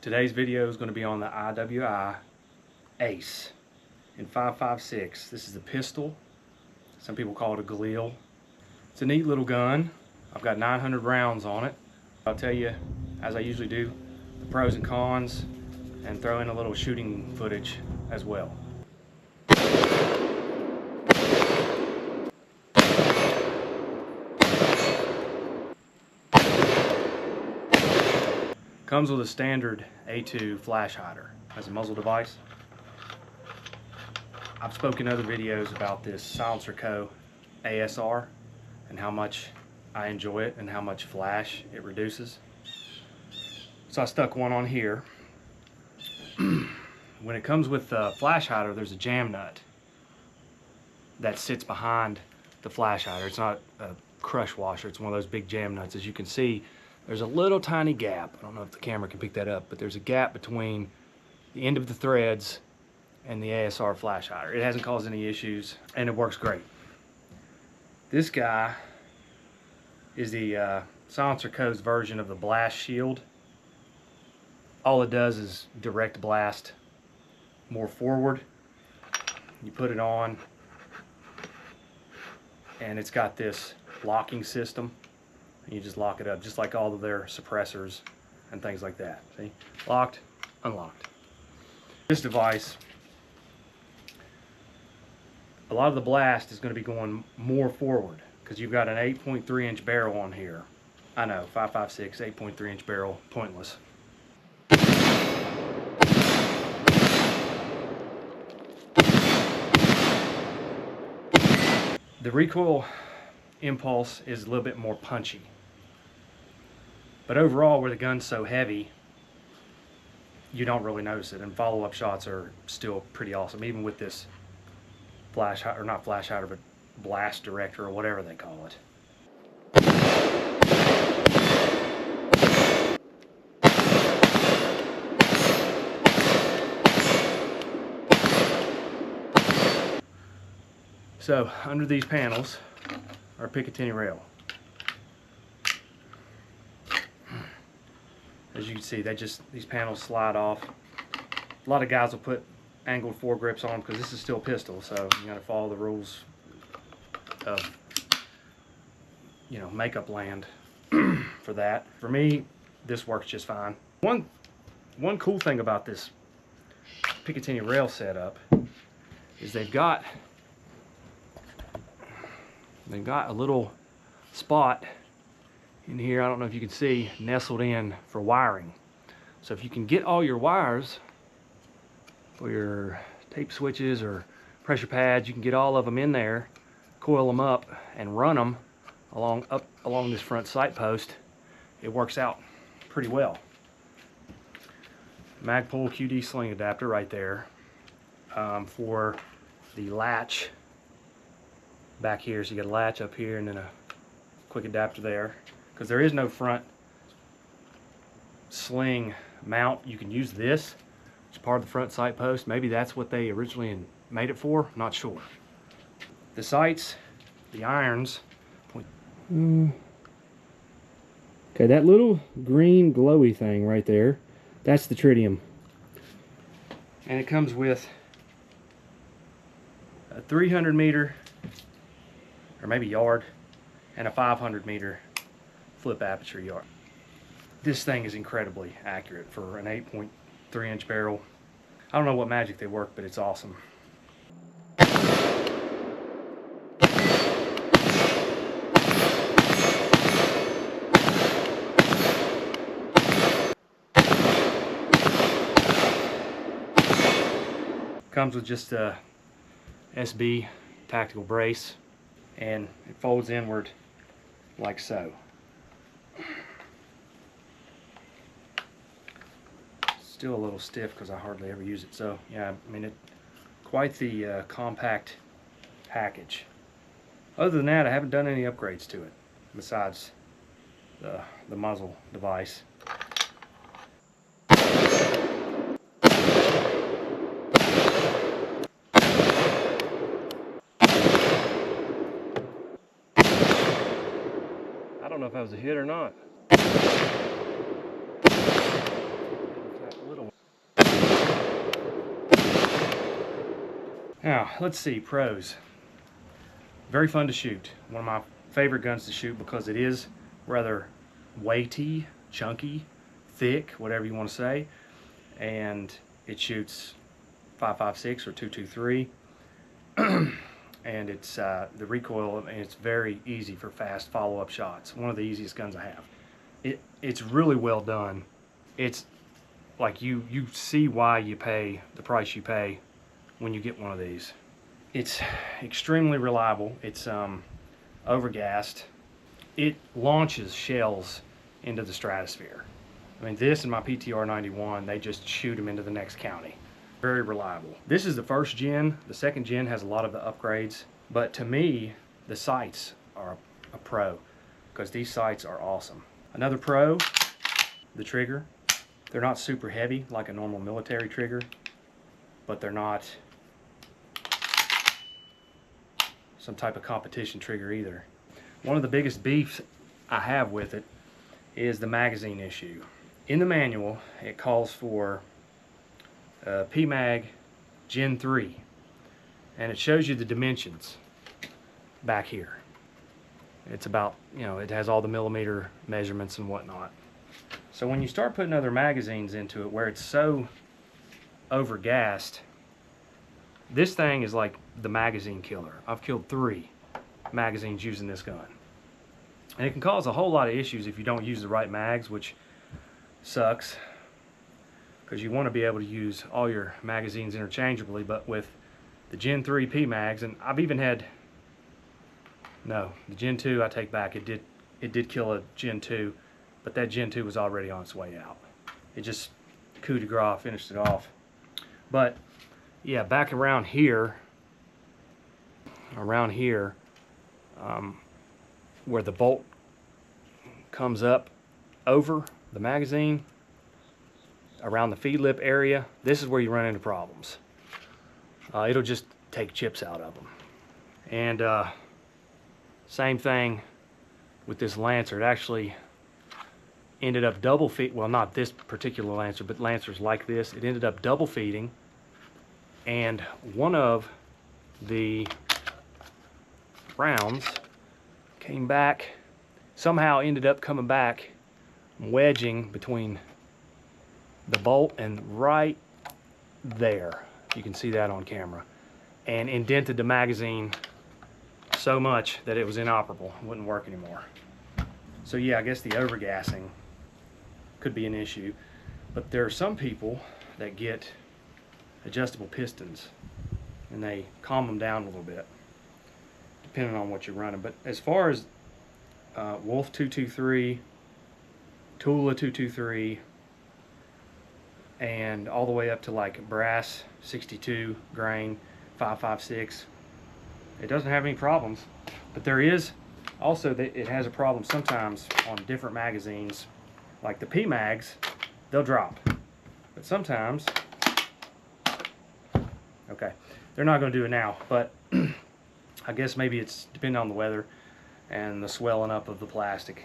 Today's video is going to be on the IWI ACE in 5.56. This is a pistol. Some people call it a gall. It's a neat little gun. I've got 900 rounds on it. I'll tell you, as I usually do, the pros and cons and throw in a little shooting footage as well. Comes with a standard A2 flash hider as a muzzle device. I've spoken in other videos about this Silencer Co. ASR and how much I enjoy it and how much flash it reduces. So I stuck one on here. When it comes with the flash hider, there's a jam nut that sits behind the flash hider. It's not a crush washer, it's one of those big jam nuts. As you can see, there's a little tiny gap. I don't know if the camera can pick that up, but there's a gap between the end of the threads and the ASR flash hider. It hasn't caused any issues and it works great. This guy is the Silencer Co.'s version of the blast shield. All it does is direct blast more forward. You put it on and it's got this locking system. And you just lock it up, just like all of their suppressors and things like that. See? Locked, unlocked. This device, a lot of the blast is going to be going more forward because you've got an 8.3 inch barrel on here. I know, 5.56, 8.3 inch barrel, pointless. The recoil impulse is a little bit more punchy. But overall, where the gun's so heavy, you don't really notice it, and follow-up shots are still pretty awesome, even with this flash hider, or not flash hider, but blast director, or whatever they call it. So, under these panels are Picatinny rail. As you can see, these panels slide off. A lot of guys will put angled foregrips on because this is still pistol, so you gotta follow the rules of, you know, makeup land for that. For me, this works just fine. One cool thing about this Picatinny rail setup is they've got a little spot in here, I don't know if you can see, nestled in for wiring. So if you can get all your wires for your tape switches or pressure pads, you can get all of them in there, coil them up and run them along this front sight post. It works out pretty well. Magpul QD sling adapter right there for the latch back here. So you got a latch up here and then a quick adapter there. Because there is no front sling mount. You can use this, which is part of the front sight post. Maybe that's what they originally made it for, not sure. The sights, the irons, okay, that little green glowy thing right there, that's the tritium. And it comes with a 300 meter, or maybe yard, and a 500 meter flip aperture yard. This thing is incredibly accurate for an 8.3 inch barrel. I don't know what magic they work, but it's awesome. Comes with just a SB tactical brace, and it folds inward like so. Still a little stiff because I hardly ever use it. So yeah, I mean, quite the compact package. Other than that, I haven't done any upgrades to it besides the muzzle device. I don't know if that was a hit or not. Now, let's see, pros. Very fun to shoot. One of my favorite guns to shoot because it is rather weighty, chunky, thick, whatever you want to say, and it shoots 5.56 or 2.23, and it's the recoil, and it's very easy for fast follow-up shots. One of the easiest guns I have. It's really well done. It's like you see why you pay the price you pay when you get one of these. It's extremely reliable. It's overgassed. It launches shells into the stratosphere. I mean, this and my PTR 91, they just shoot them into the next county. Very reliable. This is the first gen. The second gen has a lot of the upgrades, but to me, the sights are a pro because these sights are awesome. Another pro, the trigger. They're not super heavy like a normal military trigger, but they're not some type of competition trigger either. One of the biggest beefs I have with it is the magazine issue. In the manual, it calls for PMag Gen 3, and it shows you the dimensions back here. It's about, it has all the millimeter measurements and whatnot. So when you start putting other magazines into it where it's so overgassed, this thing is like the magazine killer. I've killed 3 magazines using this gun. And it can cause a whole lot of issues if you don't use the right mags, which sucks, because you want to be able to use all your magazines interchangeably. But with the Gen 3 P mags, and I've even had, no, the Gen 2 I take back, it did kill a Gen 2, but that Gen 2 was already on its way out. It just coup de grace, finished it off. But yeah, back around here, where the bolt comes up over the magazine, around the feed lip area, this is where you run into problems. It'll just take chips out of them. And same thing with this Lancer. It actually ended up double feed, well, not this particular Lancer, but Lancers like this. It ended up double feeding, and one of the rounds came back, somehow ended up coming back, wedging between the bolt and right there. You can see that on camera, and indented the magazine so much that it was inoperable. It wouldn't work anymore. So yeah, I guess the overgassing could be an issue, but there are some people that get adjustable pistons and they calm them down a little bit depending on what you're running. But as far as Wolf 223, Tula 223, and all the way up to like Brass 62 grain 5.56, it doesn't have any problems. But there is also that it has a problem sometimes on different magazines, like the P mags, they'll drop. But sometimes, okay, they're not going to do it now, but I guess maybe it's depending on the weather and the swelling up of the plastic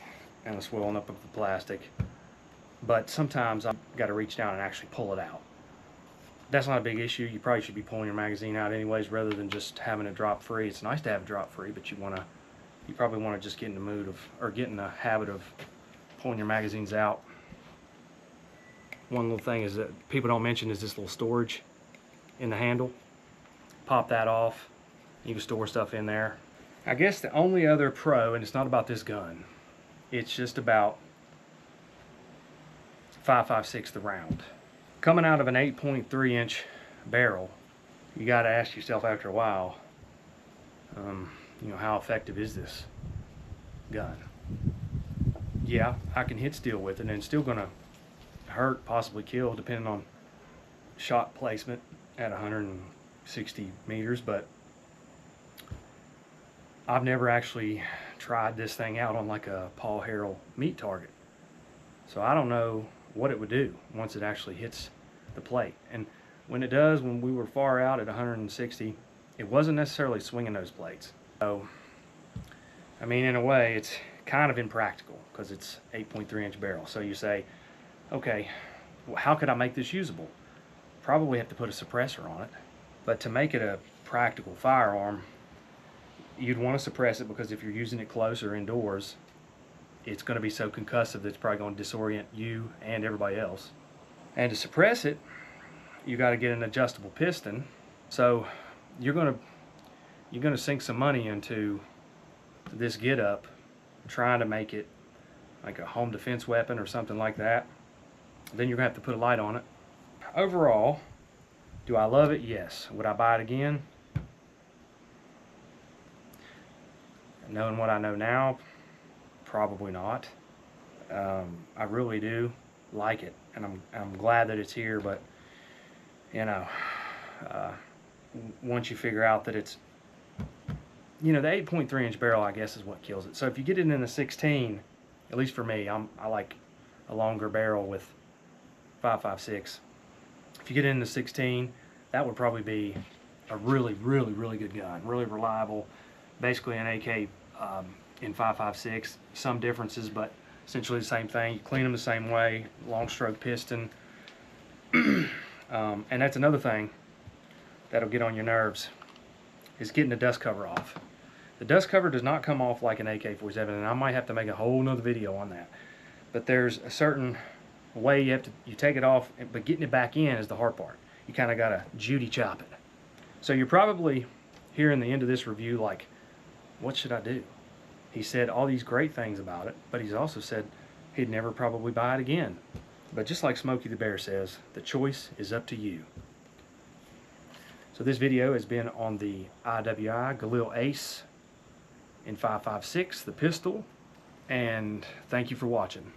But sometimes I've got to reach down and actually pull it out. That's not a big issue. You probably should be pulling your magazine out anyways, rather than just having it drop free. It's nice to have it drop free, but you probably want to just get in the mood of, or get in the habit of pulling your magazines out. One little thing is that people don't mention is this little storage in the handle. Pop that off. You can store stuff in there. I guess the only other pro, and it's not about this gun, it's just about 5.56 the round. Coming out of an 8.3 inch barrel, you got to ask yourself after a while, how effective is this gun? Yeah, I can hit steel with it, and it's still gonna hurt, possibly kill, depending on shot placement at 160 meters, but I've never actually tried this thing out on like a Paul Harrell meat target. So I don't know what it would do once it actually hits the plate. And when it does, when we were far out at 160, it wasn't necessarily swinging those plates. So, I mean, in a way, it's kind of impractical because it's 8.3 inch barrel. So you say, okay, well, how could I make this usable? Probably have to put a suppressor on it. But to make it a practical firearm, you'd want to suppress it, because if you're using it close or indoors, it's going to be so concussive that it's probably going to disorient you and everybody else. And to suppress it, you got to get an adjustable piston. So you're going to sink some money into this get-up, trying to make it like a home defense weapon or something like that. Then you're going to have to put a light on it. Overall, do I love it? Yes. Would I buy it again? Knowing what I know now, probably not. I really do like it, and I'm glad that it's here, but you know, once you figure out that it's, you know, the 8.3 inch barrel, I guess, is what kills it. So if you get it in the 16, at least for me, I like a longer barrel with 5.56. If you get it in the 16, that would probably be a really good gun, really reliable. Basically an AK in 5.56. Some differences, but essentially the same thing. You clean them the same way. Long stroke piston. And that's another thing that'll get on your nerves, is getting the dust cover off. The dust cover does not come off like an AK-47, and I might have to make a whole nother video on that. But there's a certain way you take it off, but getting it back in is the hard part. You kind of got to Judy chop it. So you're probably hearing the end of this review like, what should I do? He said all these great things about it, but he's also said he'd never probably buy it again. But just like Smokey the Bear says, the choice is up to you. So this video has been on the IWI ACE in 5.56, the pistol, and thank you for watching.